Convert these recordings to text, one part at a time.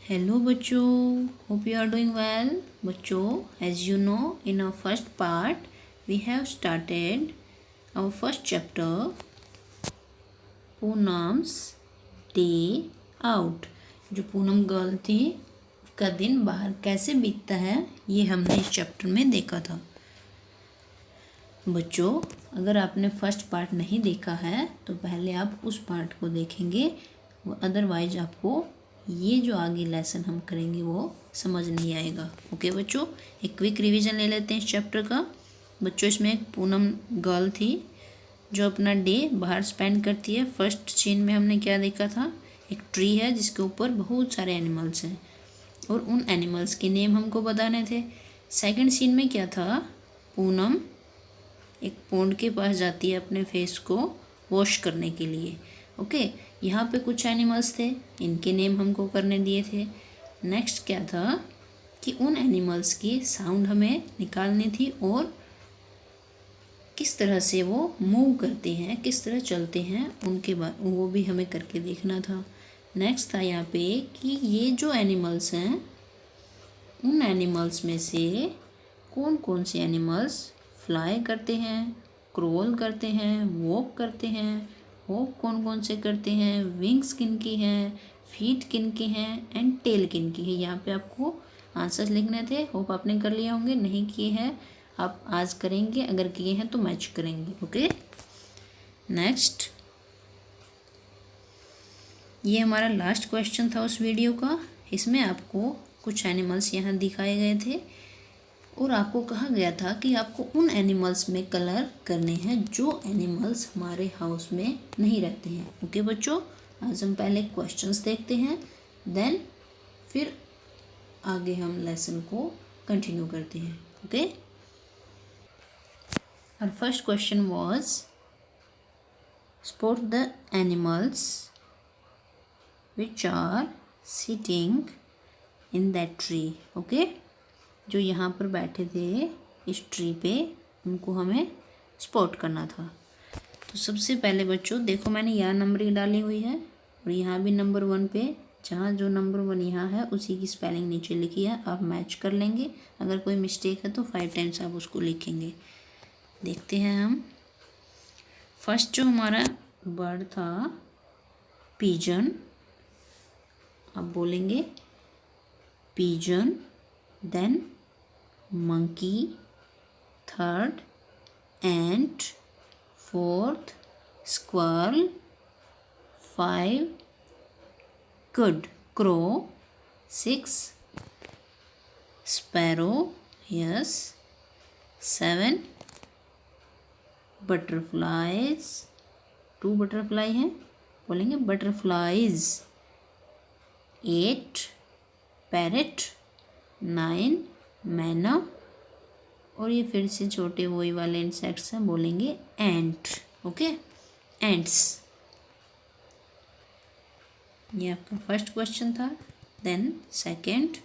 Hello बच्चों, hope you are doing well. बच्चों, as you know in our first part we have started our first chapter Poonam's day out. जो Poonam girl थी उसका दिन बाहर कैसे बीतता है ये हमने इस चैप्टर में देखा था। बच्चों, अगर आपने फर्स्ट पार्ट नहीं देखा है तो पहले आप उस पार्ट को देखेंगे, अदरवाइज आपको ये जो आगे लेसन हम करेंगे वो समझ नहीं आएगा। ओके बच्चों, एक क्विक रिवीजन ले लेते हैं इस चैप्टर का। बच्चों, इसमें एक पूनम गर्ल थी जो अपना डे बाहर स्पेंड करती है। फर्स्ट सीन में हमने क्या देखा था, एक ट्री है जिसके ऊपर बहुत सारे एनिमल्स हैं और उन एनिमल्स के नेम हमको बताने थे। सेकंड सीन में क्या था, पूनम एक पॉन्ड के पास जाती है अपने फेस को वॉश करने के लिए। ओके, यहाँ पे कुछ एनिमल्स थे, इनके नेम हमको करने दिए थे। नेक्स्ट क्या था कि उन एनिमल्स की साउंड हमें निकालनी थी और किस तरह से वो मूव करते हैं, किस तरह चलते हैं, उनके बाद वो भी हमें करके देखना था। नेक्स्ट था यहाँ पे कि ये जो एनिमल्स हैं उन एनिमल्स में से कौन कौन से एनिमल्स फ्लाई करते हैं, क्रोल करते हैं, वॉक करते हैं, होप कौन कौन से करते हैं, विंग्स किन की हैं, फीट किन की हैं एंड टेल किन की है। यहाँ पे आपको आंसर्स लिखने थे। होप आपने कर लिए होंगे, नहीं किए हैं आप आज करेंगे, अगर किए हैं तो मैच करेंगे। ओके, नेक्स्ट ये हमारा लास्ट क्वेश्चन था उस वीडियो का। इसमें आपको कुछ एनिमल्स यहाँ दिखाए गए थे और आपको कहा गया था कि आपको उन एनिमल्स में कलर करने हैं जो एनिमल्स हमारे हाउस में नहीं रहते हैं। ओके बच्चों, आज हम पहले क्वेश्चंस देखते हैं, देन फिर आगे हम लेसन को कंटिन्यू करते हैं। Okay, our first question was spot the animals which are sitting in that tree. Okay, जो यहाँ पर बैठे थे इस ट्री पे उनको हमें स्पॉट करना था। तो सबसे पहले बच्चों देखो, मैंने यहाँ नंबरिंग डाली हुई है और यहाँ भी नंबर 1 पे जहाँ जो नंबर 1 यहाँ है उसी की स्पेलिंग नीचे लिखी है। आप मैच कर लेंगे, अगर कोई मिस्टेक है तो 5 टाइम्स आप उसको लिखेंगे। देखते हैं हम। फर्स्ट जो हमारा बर्ड था पिजन, आप बोलेंगे pigeon, then monkey, third ant, fourth squirrel, 5 good crow, 6 sparrow, yes, 7 butterflies, 2 butterfly हैं, बोलेंगे butterflies, 8 parrot, 9 मैना, और ये फिर से छोटे वही वाले इंसेक्ट्स हैं, बोलेंगे एंट। Okay, ants. ये आपका फर्स्ट क्वेश्चन था। देन सेकंड,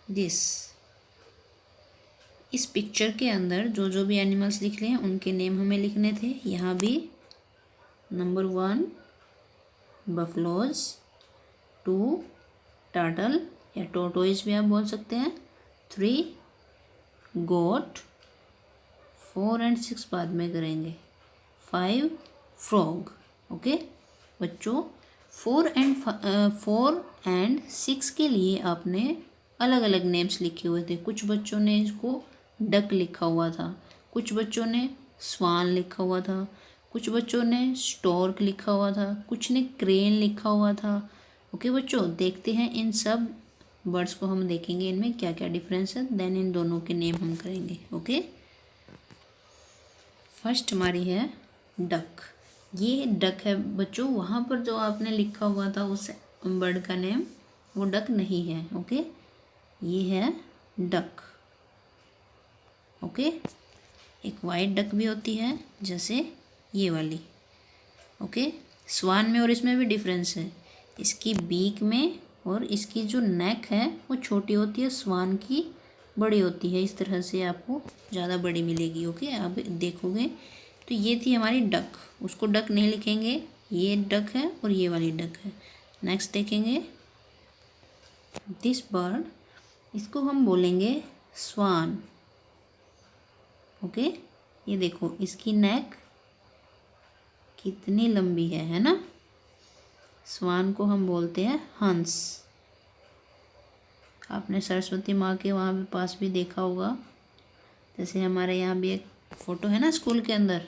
दिस, इस पिक्चर के अंदर जो जो भी एनिमल्स लिख रहे हैं उनके नेम हमें लिखने थे। यहाँ भी नंबर 1 बफलोज, 2 टर्टल या टोटोइज भी आप बोल सकते हैं, 3 गोट, 4 एंड 6 बाद में करेंगे, 5 फ्रॉग। ओके बच्चों, 4 एंड 6 के लिए आपने अलग अलग नेम्स लिखे हुए थे। कुछ बच्चों ने इसको डक लिखा हुआ था, कुछ बच्चों ने स्वान लिखा हुआ था, कुछ बच्चों ने स्टॉर्क लिखा हुआ था, कुछ ने क्रेन लिखा हुआ था। ओके बच्चों, देखते हैं इन सब वर्ड्स को, हम देखेंगे इनमें क्या क्या डिफरेंस है, देन इन दोनों के नेम हम करेंगे। ओके, फर्स्ट हमारी है डक। ये डक है बच्चों, वहाँ पर जो आपने लिखा हुआ था उस बर्ड का नेम वो डक नहीं है। ओके, ये है डक। ओके, एक वाइट डक भी होती है जैसे ये वाली। ओके, स्वान में और इसमें भी डिफरेंस है, इसकी बीक में और इसकी जो नेक है वो छोटी होती है, स्वान की बड़ी होती है। इस तरह से आपको ज़्यादा बड़ी मिलेगी। ओके, आप देखोगे तो ये थी हमारी डक, उसको डक नहीं लिखेंगे, ये डक है और ये वाली डक है। नेक्स्ट देखेंगे दिस बर्ड, इसको हम बोलेंगे स्वान। ओके, ये देखो इसकी नेक कितनी लंबी है ना। स्वान को हम बोलते हैं हंस। आपने सरस्वती माँ के वहाँ भी पास भी देखा होगा, जैसे हमारे यहाँ भी एक फ़ोटो है ना स्कूल के अंदर,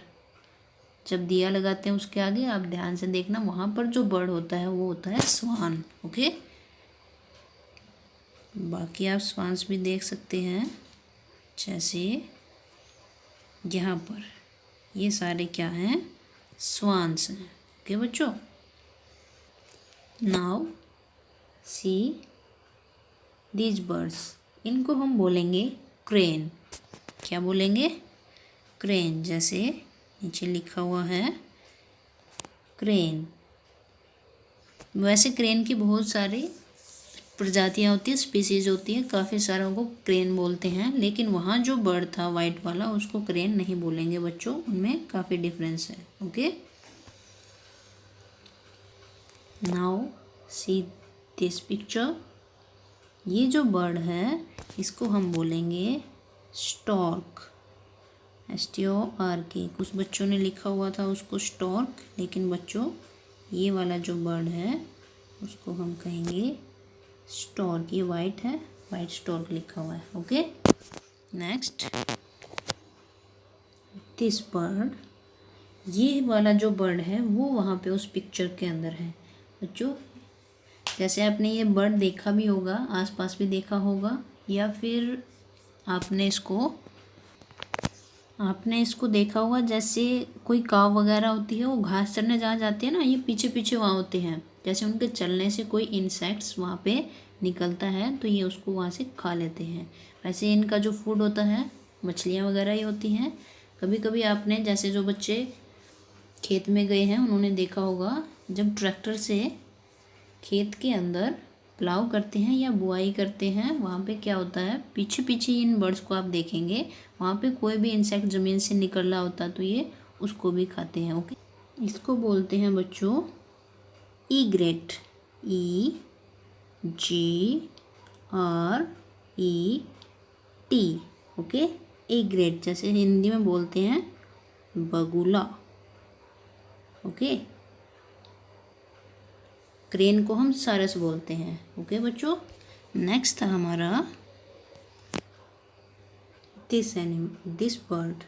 जब दिया लगाते हैं उसके आगे आप ध्यान से देखना, वहाँ पर जो बर्ड होता है वो होता है स्वान। ओके, बाकी आप स्वान्स भी देख सकते हैं, जैसे यहाँ पर ये सारे क्या हैं, स्वान्स हैं। ओके बच्चों, नाउ सी दीज बर्ड्स, इनको हम बोलेंगे क्रेन। क्या बोलेंगे, क्रेन। जैसे नीचे लिखा हुआ है क्रेन। वैसे क्रेन की बहुत सारी प्रजातियाँ होती है, स्पीसीज होती है, काफ़ी सारों को क्रेन बोलते हैं, लेकिन वहाँ जो बर्ड था वाइट वाला उसको क्रेन नहीं बोलेंगे बच्चों, उनमें काफ़ी डिफरेंस है। Okay, now see this picture, ये जो बर्ड है इसको हम बोलेंगे स्टॉर्क। STORK। कुछ बच्चों ने लिखा हुआ था उसको स्टॉर्क, लेकिन बच्चों ये वाला जो बर्ड है उसको हम कहेंगे स्टॉर्क। ये वाइट है, वाइट स्टॉर्क लिखा हुआ है। ओके, नेक्स्ट दिस बर्ड, ये वाला जो बर्ड है वो वहाँ पे उस पिक्चर के अंदर है बच्चों। जैसे आपने ये बर्ड देखा भी होगा, आसपास भी देखा होगा, या फिर आपने इसको देखा होगा, जैसे कोई काव वगैरह होती है वो घास चरने जहाँ जाती है ना, ये पीछे पीछे वहाँ होते हैं, जैसे उनके चलने से कोई इंसेक्ट्स वहाँ पे निकलता है तो ये उसको वहाँ से खा लेते हैं। वैसे इनका जो फूड होता है मछलियाँ वगैरह ही होती हैं। कभी कभी आपने, जैसे जो बच्चे खेत में गए हैं उन्होंने देखा होगा, जब ट्रैक्टर से खेत के अंदर प्लाव करते हैं या बुआई करते हैं, वहाँ पे क्या होता है, पीछे पीछे इन बर्ड्स को आप देखेंगे, वहाँ पे कोई भी इंसेक्ट ज़मीन से निकल रहा होता तो ये उसको भी खाते हैं। ओके, इसको बोलते हैं बच्चों ईग्रेट। EGRET। ओके, ईग्रेट, जैसे हिंदी में बोलते हैं बगुला। ओके, क्रेन को हम सारस बोलते हैं। ओके बच्चों, नेक्स्ट था हमारा दिस बर्ड।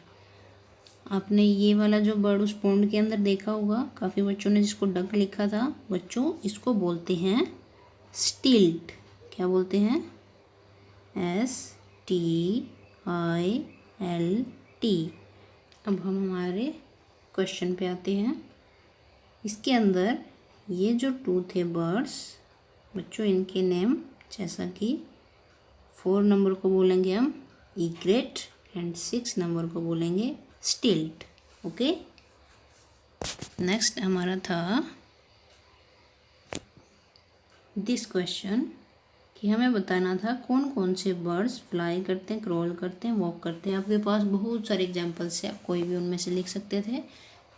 आपने ये वाला जो बर्ड उस पॉन्ड के अंदर देखा होगा, काफ़ी बच्चों ने जिसको डक लिखा था बच्चों, इसको बोलते हैं स्टिल्ट। क्या बोलते हैं, STILT। अब हम हमारे क्वेश्चन पे आते हैं। इसके अंदर ये जो 2 थे बर्ड्स बच्चों, इनके नेम, जैसा कि 4 नंबर को बोलेंगे हम ईग्रेट एंड 6 नंबर को बोलेंगे स्टिल्ट। ओके, नेक्स्ट हमारा था दिस क्वेश्चन, कि हमें बताना था कौन कौन से बर्ड्स फ्लाई करते हैं, क्रॉल करते हैं, वॉक करते हैं। आपके पास बहुत सारे एग्जांपल्स है, आप कोई भी उनमें से लिख सकते थे।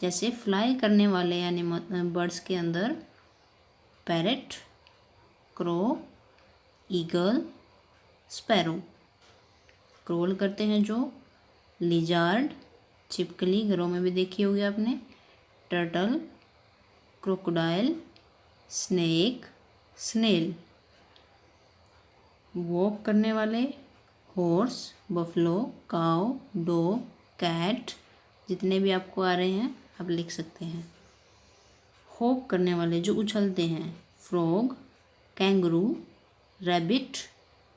जैसे फ्लाई करने वाले यानी बर्ड्स के अंदर parrot, crow, eagle, sparrow. Crawl करते हैं जो लिजार्ड, छिपकली, घरों में भी देखी होगी आपने, turtle, crocodile, snake, snail. Walk करने वाले horse, buffalo, cow, dog, cat, जितने भी आपको आ रहे हैं आप लिख सकते हैं। हॉप करने वाले जो उछलते हैं, frog, kangaroo, rabbit,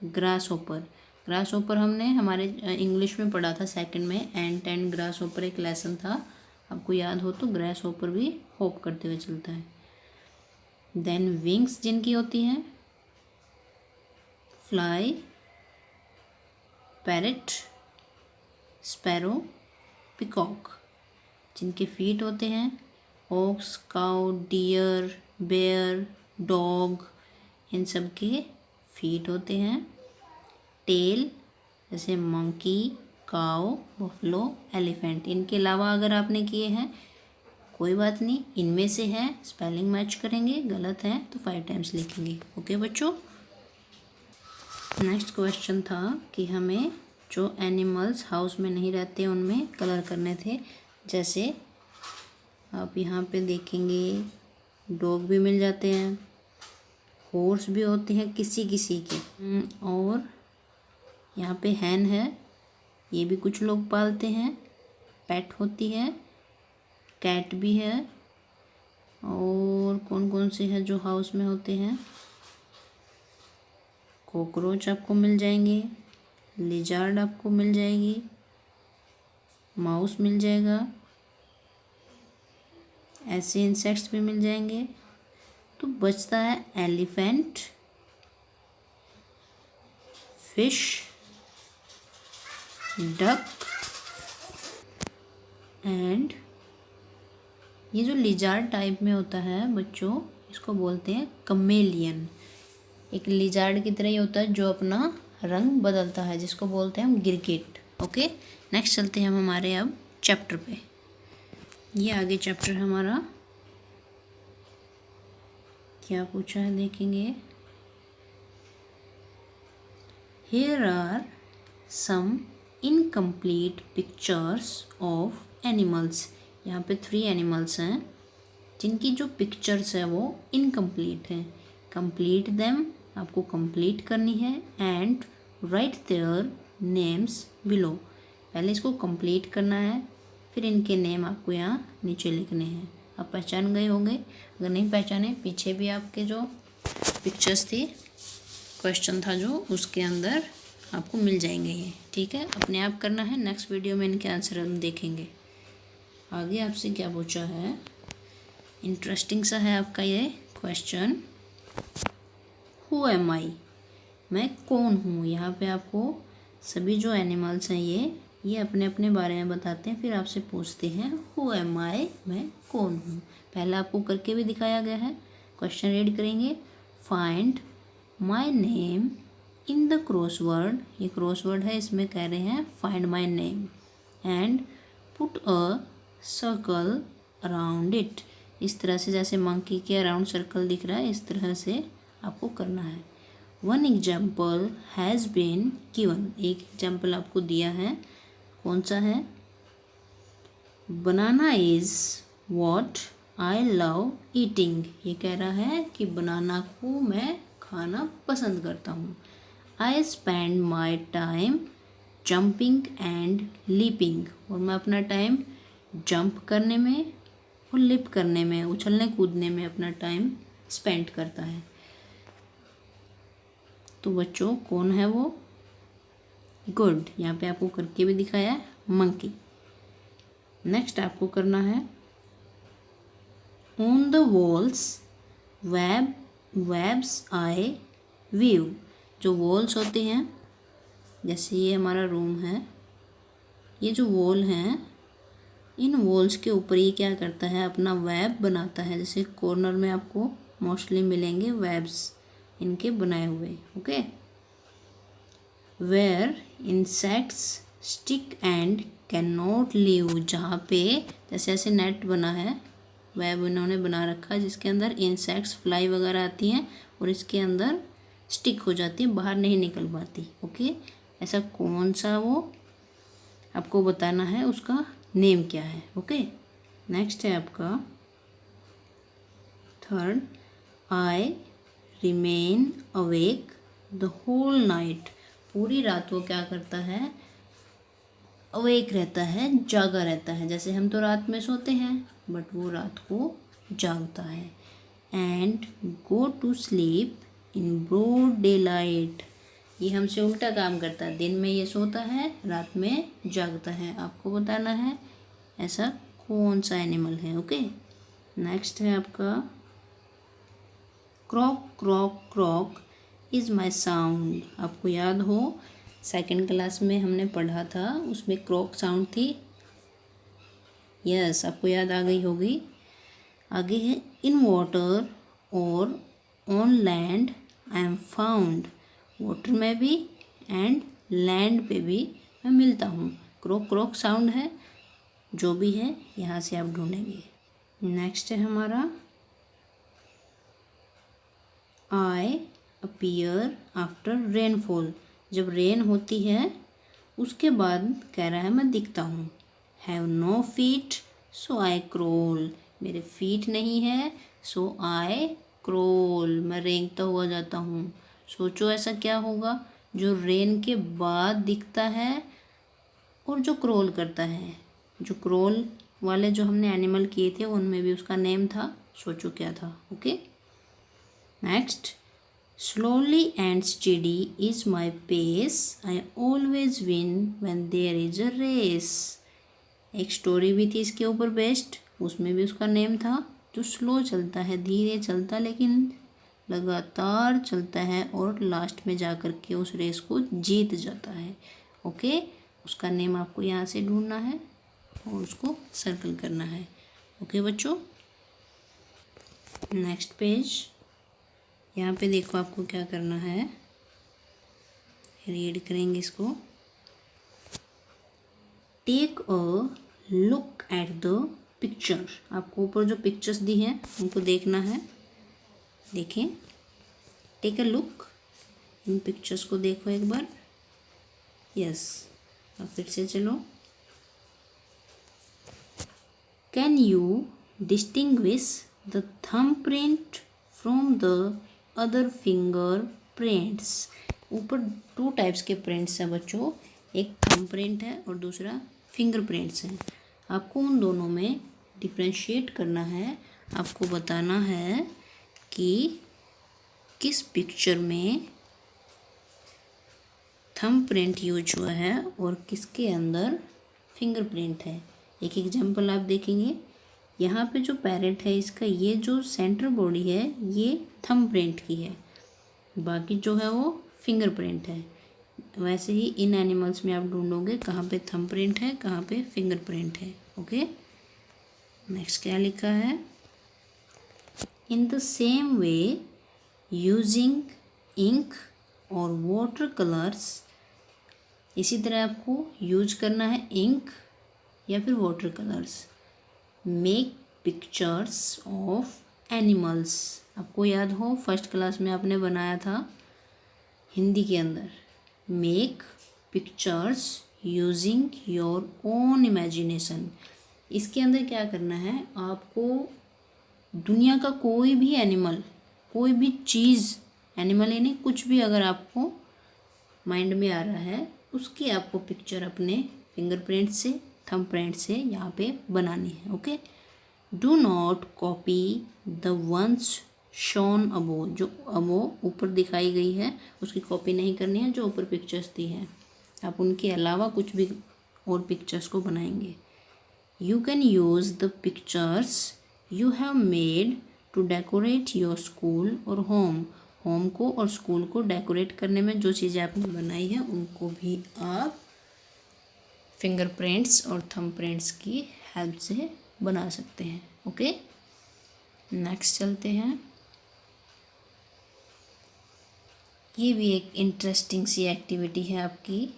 grass hopper. Grass hopper हमने हमारे इंग्लिश में पढ़ा था सेकंड में, एंट एंड ग्रास होपर एक लेसन था, आपको याद हो तो ग्रास होपर भी हॉप करते हुए चलता है। देन विंग्स जिनकी होती हैं, फ्लाई, पैरेट, स्पैरो, पिकॉक। जिनके फीट होते हैं, ox, cow, deer, bear, dog, इन सब के फीट होते हैं। टेल, जैसे मंकी, काउ, बफलो, एलिफेंट। इनके अलावा अगर आपने किए हैं कोई बात नहीं, इनमें से है, स्पेलिंग मैच करेंगे, गलत है तो 5 टाइम्स लिखेंगे। ओके बच्चों। नेक्स्ट क्वेश्चन था कि हमें जो एनिमल्स हाउस में नहीं रहते उनमें कलर करने थे। जैसे आप यहाँ पे देखेंगे डॉग भी मिल जाते हैं, हॉर्स भी होते हैं किसी किसी के, और यहाँ पे हैन है, ये भी कुछ लोग पालते हैं, पेट होती है, कैट भी है, और कौन कौन से हैं जो हाउस में होते हैं, कॉकरोच आपको मिल जाएंगे, लिजार्ड आपको मिल जाएगी, माउस मिल जाएगा, ऐसे इंसेक्ट्स भी मिल जाएंगे। तो बचता है एलिफेंट, फिश, डक एंड ये जो लिजार्ड टाइप में होता है बच्चों, इसको बोलते हैं कमेलियन। एक लिजार्ड की तरह ही होता है जो अपना रंग बदलता है, जिसको बोलते हैं हम गिरगिट। ओके, नेक्स्ट चलते हैं हम हमारे अब चैप्टर पे। ये आगे चैप्टर हमारा क्या पूछा है देखेंगे। Here are some incomplete pictures of animals। यहाँ पे 3 एनिमल्स हैं जिनकी जो पिक्चर्स है वो इनकम्प्लीट है। कंप्लीट देम, आपको कंप्लीट करनी है, and right their names below. पहले इसको कंप्लीट करना है, फिर इनके नेम आपको यहाँ नीचे लिखने हैं। आप पहचान गए होंगे, अगर नहीं पहचाने पीछे भी आपके जो पिक्चर्स थी, क्वेश्चन था जो, उसके अंदर आपको मिल जाएंगे ये। ठीक है, अपने आप करना है। नेक्स्ट वीडियो में इनके आंसर हम देखेंगे। आगे आपसे क्या पूछा है, इंटरेस्टिंग सा है आपका ये क्वेश्चन। हु एम आई, मैं कौन हूँ। यहाँ पे आपको सभी जो एनिमल्स हैं ये अपने अपने बारे में बताते हैं, फिर आपसे पूछते हैं हु एम आई, मैं कौन हूँ। पहला आपको करके भी दिखाया गया है। क्वेश्चन रीड करेंगे। Find my name in the crossword, ये क्रॉसवर्ड है, इसमें कह रहे हैं find my name, and put a circle around it. इस तरह से, जैसे मंकी के अराउंड सर्कल दिख रहा है, इस तरह से आपको करना है। One example has been given, एक एग्जाम्पल आपको दिया है, कौन सा है। Banana is what I love eating, ये कह रहा है कि बनाना को मैं खाना पसंद करता हूँ। I spend my time jumping and leaping, और मैं अपना टाइम जंप करने में और लिप करने में, उछलने कूदने में अपना टाइम स्पेंड करता है। तो बच्चों कौन है वो, गुड, यहाँ पे आपको करके भी दिखाया है, मंकी। नेक्स्ट आपको करना है on the walls webs I weave. जो वॉल्स होते हैं, जैसे ये हमारा रूम है, ये जो वॉल हैं, इन वॉल्स के ऊपर ये क्या करता है, अपना वेब बनाता है। जैसे कॉर्नर में आपको मोस्टली मिलेंगे वेब्स इनके बनाए हुए। Okay, where insects stick and can not live, जहाँ पे जैसे ऐसे नेट बना है, वेब इन्होंने बना रखा है जिसके अंदर इंसेक्ट्स फ्लाई वगैरह आती हैं और इसके अंदर स्टिक हो जाती है, बाहर नहीं निकल पाती। ओके, ऐसा कौन सा वो आपको बताना है, उसका नेम क्या है। ओके, नेक्स्ट है आपका third, I remain awake the whole night, पूरी रात वो क्या करता है, अवेक रहता है, जागा रहता है। जैसे हम तो रात में सोते हैं, बट वो रात को जागता है। And go to sleep in broad daylight, ये हमसे उल्टा काम करता है, दिन में ये सोता है, रात में जागता है। आपको बताना है ऐसा कौन सा एनिमल है। ओके, नेक्स्ट है आपका क्रॉक क्रॉक क्रॉक इज़ माई साउंड। आपको याद हो सेकंड क्लास में हमने पढ़ा था, उसमें क्रॉक साउंड थी। यस, आपको याद आ गई होगी। आगे है इन वाटर और on land I am found, water में भी एंड लैंड पे भी मैं मिलता हूँ। क्रॉक क्रॉक साउंड है, जो भी है यहाँ से आप ढूंढेंगे। नेक्स्ट है हमारा आई अपीयर आफ्टर रेनफॉल। जब रेन होती है उसके बाद कह रहा है मैं दिखता हूँ। Have no feet so I crawl. मेरे फीट नहीं है सो आई क्रोल, मैं रेंगता हुआ जाता हूँ। सोचो ऐसा क्या होगा जो रेन के बाद दिखता है और जो क्रोल करता है। जो क्रोल वाले जो हमने एनिमल किए थे उनमें भी उसका नेम था, सोचो क्या था। Okay, next, slowly and steady is my pace, I always win when there is a race. एक स्टोरी भी थी इसके ऊपर बेस्ड, उसमें भी उसका नेम था। जो स्लो चलता है, धीरे चलता लेकिन लगातार चलता है और लास्ट में जा कर के उस रेस को जीत जाता है। ओके, उसका नेम आपको यहाँ से ढूंढना है और उसको सर्कल करना है। ओके बच्चों, नेक्स्ट पेज। यहाँ पे देखो आपको क्या करना है, रीड करेंगे इसको। Take a look at the picture. आपको ऊपर जो पिक्चर्स दी हैं उनको देखना है। देखें, टेक अ लुक, इन पिक्चर्स को देखो एक बार। यस, अब फिर से चलो। Can you distinguish the thumb print from the other finger prints. ऊपर 2 टाइप्स के प्रिंट्स हैं बच्चों, एक थंब प्रिंट है और दूसरा फिंगर प्रिंट्स हैं। आपको उन दोनों में डिफ्रेंशिएट करना है। आपको बताना है कि किस पिक्चर में थंब प्रिंट यूज हुआ है और किसके अंदर फिंगर प्रिंट है। एक एग्जांपल आप देखेंगे, यहाँ पे जो पैरेट है इसका ये जो सेंटर बॉडी है ये थंब प्रिंट की है, बाकी जो है वो फिंगर प्रिंट है। वैसे ही इन एनिमल्स में आप ढूंढोगे कहाँ पे थंब प्रिंट है, कहाँ पे फिंगर प्रिंट है। ओके, नेक्स्ट क्या लिखा है, in the same way using ink और वाटर कलर्स। इसी तरह आपको यूज करना है इंक या फिर water colours. Make pictures of animals. आपको याद हो फर्स्ट क्लास में आपने बनाया था हिंदी के अंदर, make pictures using your own imagination. इसके अंदर क्या करना है, आपको दुनिया का कोई भी एनिमल, कोई भी चीज़, एनिमल यानी कुछ भी अगर आपको माइंड में आ रहा है उसकी आपको पिक्चर अपने फिंगरप्रिंट से, थंब प्रिंट से यहाँ पे बनानी है। Okay, do not copy the ones shown above. जो अबो ऊपर दिखाई गई है उसकी कॉपी नहीं करनी है, जो ऊपर पिक्चर्स दी हैं आप उनके अलावा कुछ भी और पिक्चर्स को बनाएंगे। You can use the pictures you have made to decorate your school और होम। होम को और स्कूल को डेकोरेट करने में जो चीज़ें आपने बनाई हैं उनको भी आप फिंगरप्रिंट्स और थंब प्रिंट्स की हेल्प से बना सकते हैं। ओके, नेक्स्ट चलते हैं। ये भी एक इंटरेस्टिंग सी एक्टिविटी है आपकी।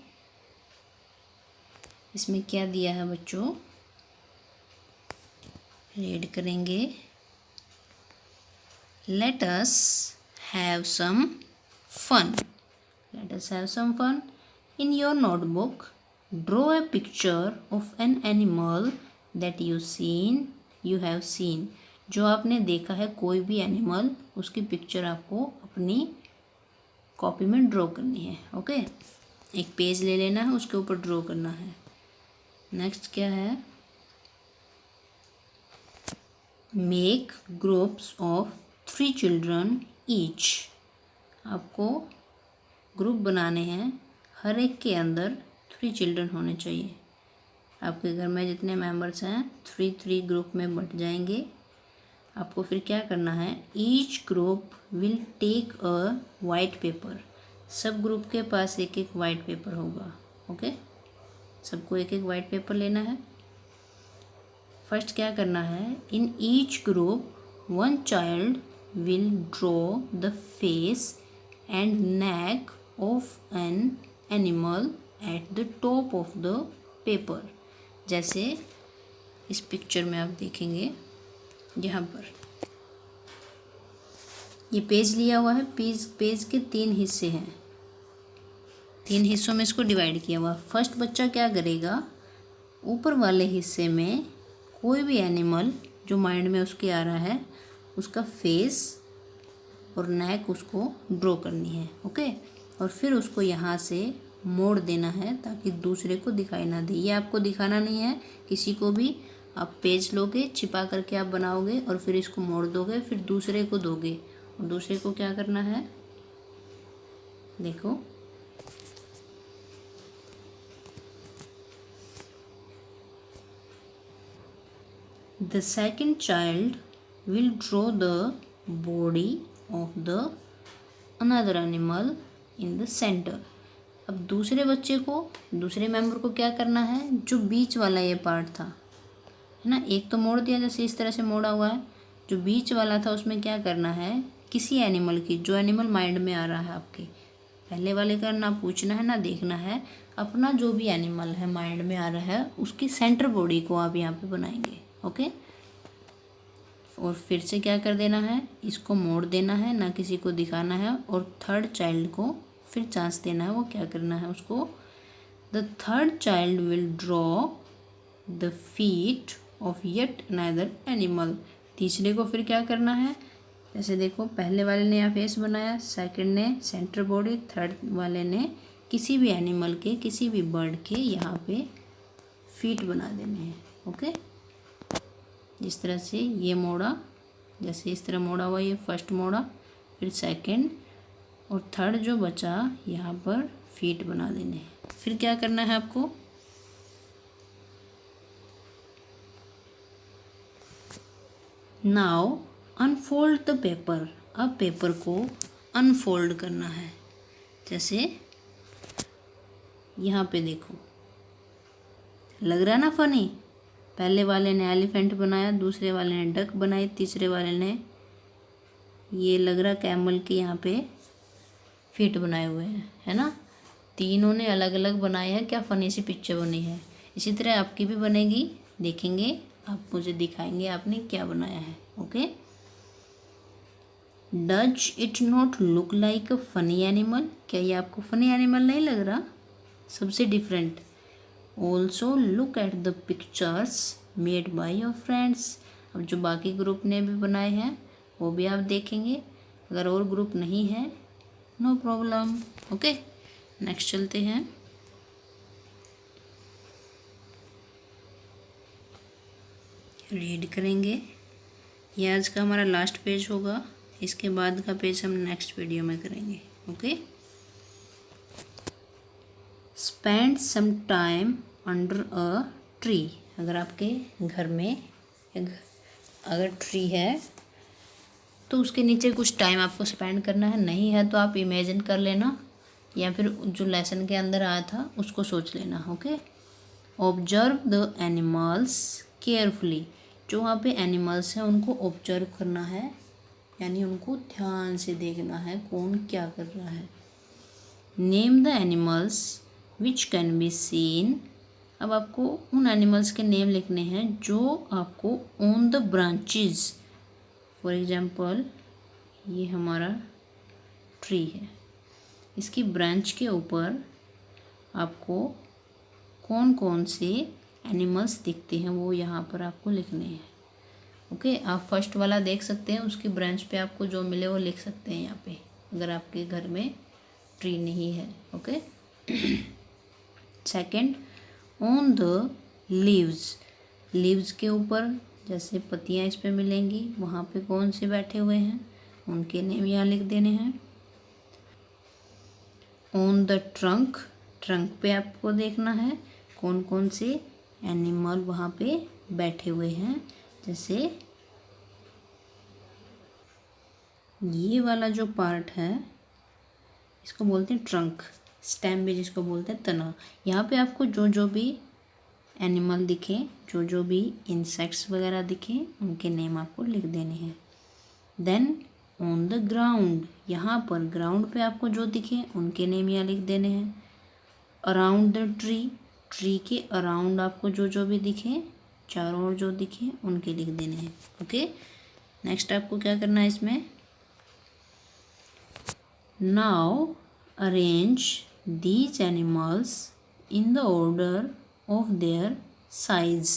इसमें क्या दिया है बच्चों, रीड करेंगे। Let us have some fun. Let us have some fun. In your notebook draw a picture of an animal that you have seen. जो आपने देखा है कोई भी एनिमल, उसकी पिक्चर आपको अपनी कॉपी में ड्रॉ करनी है। ओके, एक पेज ले लेना है, उसके ऊपर ड्रॉ करना है। नेक्स्ट क्या है, make groups of 3 children each. आपको ग्रुप बनाने हैं, हर एक के अंदर 3 चिल्ड्रन होने चाहिए। आपके घर में जितने मेंबर्स हैं 3 ग्रुप में बंट जाएंगे। आपको फिर क्या करना है, each group will take a white paper. सब ग्रुप के पास एक एक वाइट पेपर होगा। ओके, सबको एक एक वाइट पेपर लेना है। फर्स्ट क्या करना है, in each group 1 child will draw the face and neck of an animal at the top of the paper. जैसे इस पिक्चर में आप देखेंगे यहाँ पर ये पेज लिया हुआ है, पेज के 3 हिस्से हैं, 3 हिस्सों में इसको डिवाइड किया हुआ। फर्स्ट बच्चा क्या करेगा, ऊपर वाले हिस्से में कोई भी एनिमल जो माइंड में उसके आ रहा है उसका फेस और नेक उसको ड्रॉ करनी है। ओके, और फिर उसको यहाँ से मोड़ देना है ताकि दूसरे को दिखाई ना दे। ये आपको दिखाना नहीं है किसी को भी। आप पेज लोगे, छिपा करके आप बनाओगे और फिर इसको मोड़ दोगे, फिर दूसरे को दोगे। और दूसरे को क्या करना है, देखो the second child will draw the body of the another animal in the centre. अब दूसरे बच्चे को, दूसरे मेंबर को क्या करना है, जो बीच वाला ये पार्ट था, है ना, एक तो मोड़ दिया जैसे इस तरह से मोड़ा हुआ है, जो बीच वाला था उसमें क्या करना है, किसी एनिमल की, जो एनिमल माइंड में आ रहा है आपके, पहले वाले का ना पूछना है ना देखना है, अपना जो भी एनिमल है माइंड में आ रहा है उसकी सेंटर बॉडी को आप यहाँ पे बनाएंगे। ओके, और फिर से क्या कर देना है, इसको मोड़ देना है, ना किसी को दिखाना है। और थर्ड चाइल्ड को फिर चांस देना है, वो क्या करना है उसको, the third child will draw the feet of yet another animal. तीसरे को फिर क्या करना है, जैसे देखो पहले वाले ने यहाँ फेस बनाया, सेकंड ने सेंटर बॉडी, थर्ड वाले ने किसी भी एनिमल के, किसी भी बर्ड के यहाँ पे फीट बना देने हैं। ओके, जिस तरह से ये मोड़ा, जैसे इस तरह मोड़ा हुआ, ये फर्स्ट मोड़ा, फिर सेकंड और थर्ड जो बचा यहाँ पर फीट बना देने हैं। फिर क्या करना है आपको, नाउ अनफोल्ड द पेपर। अब पेपर को अनफोल्ड करना है। जैसे यहाँ पे देखो, लग रहा है ना फनी, पहले वाले ने एलिफेंट बनाया, दूसरे वाले ने डक बनाई, तीसरे वाले ने ये लग रहा कैमल के यहाँ पे फीट बनाए हुए हैं, है ना। तीनों ने अलग अलग बनाए हैं, क्या फनी सी पिक्चर बनी है। इसी तरह आपकी भी बनेगी, देखेंगे, आप मुझे दिखाएंगे आपने क्या बनाया है। Okay, does it not look like a funny animal. क्या ये आपको फनी एनिमल नहीं लग रहा, सबसे different. Also look at the pictures made by your friends. अब जो बाकी ग्रुप ने भी बनाए हैं वो भी आप देखेंगे, अगर और ग्रुप नहीं है नो प्रॉब्लम। ओके, नेक्स्ट चलते हैं। रीड करेंगे, ये आज का हमारा लास्ट पेज होगा, इसके बाद का पेज हम नेक्स्ट वीडियो में करेंगे। Okay, spend some time under a tree. अगर आपके घर में अगर ट्री है तो उसके नीचे कुछ टाइम आपको स्पेंड करना है, नहीं है तो आप इमेजिन कर लेना या फिर जो लेसन के अंदर आया था उसको सोच लेना। Okay, observe the animals carefully. जो वहाँ पे एनिमल्स हैं उनको ऑब्जर्व करना है, यानी उनको ध्यान से देखना है कौन क्या कर रहा है। Name the animals which can be seen. अब आपको उन एनिमल्स के नेम लिखने हैं जो आपको on the branches, for example ये हमारा ट्री है, इसकी ब्रांच के ऊपर आपको कौन कौन से एनिमल्स दिखते हैं वो यहाँ पर आपको लिखने हैं। ओके, आप फर्स्ट वाला देख सकते हैं, उसकी ब्रांच पे आपको जो मिले वो लिख सकते हैं यहाँ पे, अगर आपके घर में ट्री नहीं है। Okay, second, on the leaves. Leaves के ऊपर जैसे पत्तियाँ इस पे मिलेंगी, वहाँ पे कौन से बैठे हुए हैं उनके नेम यहाँ लिख देने हैं। ऑन द ट्रंक, ट्रंक पे आपको देखना है कौन कौन से एनिमल वहाँ पे बैठे हुए हैं। जैसे ये वाला जो पार्ट है इसको बोलते हैं ट्रंक, स्टेम भी जिसको बोलते हैं तना। यहाँ पे आपको जो जो भी एनिमल दिखे, जो जो भी इंसेक्ट्स वगैरह दिखे उनके नेम आपको लिख देने हैं। देन ऑन द ग्राउंड, यहाँ पर ग्राउंड पे आपको जो दिखे उनके नेम यहाँ लिख देने हैं। अराउंड द ट्री, ट्री के अराउंड आपको जो जो भी दिखे चारों ओर जो दिखे उनके लिख देने हैं। ओके, नेक्स्ट आपको क्या करना है इसमें, now arrange these animals in the order of their size.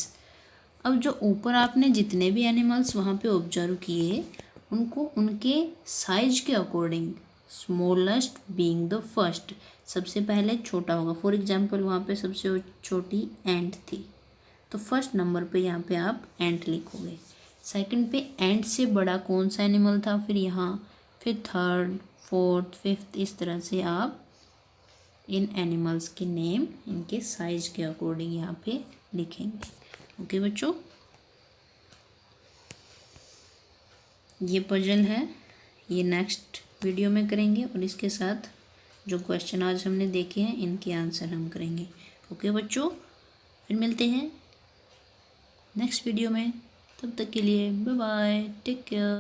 अब जो ऊपर आपने जितने भी एनिमल्स वहाँ पे ऑब्जर्व किए उनको उनके साइज के according, smallest being the first, सबसे पहले छोटा होगा। फॉर एग्जांपल वहाँ पे सबसे छोटी एंट थी तो फर्स्ट नंबर पे यहाँ पे आप एंट लिखोगे। सेकंड पे एंट से बड़ा कौन सा एनिमल था, फिर यहाँ, फिर थर्ड, फोर्थ, फिफ्थ, इस तरह से आप इन एनिमल्स के नेम इनके साइज के अकॉर्डिंग यहाँ पे लिखेंगे। ओके बच्चों, ये पजल है, ये नेक्स्ट वीडियो में करेंगे और इसके साथ जो क्वेश्चन आज हमने देखे हैं इनके आंसर हम करेंगे। ओके बच्चों, फिर मिलते हैं नेक्स्ट वीडियो में, तब तक के लिए बाय बाय, टेक केयर।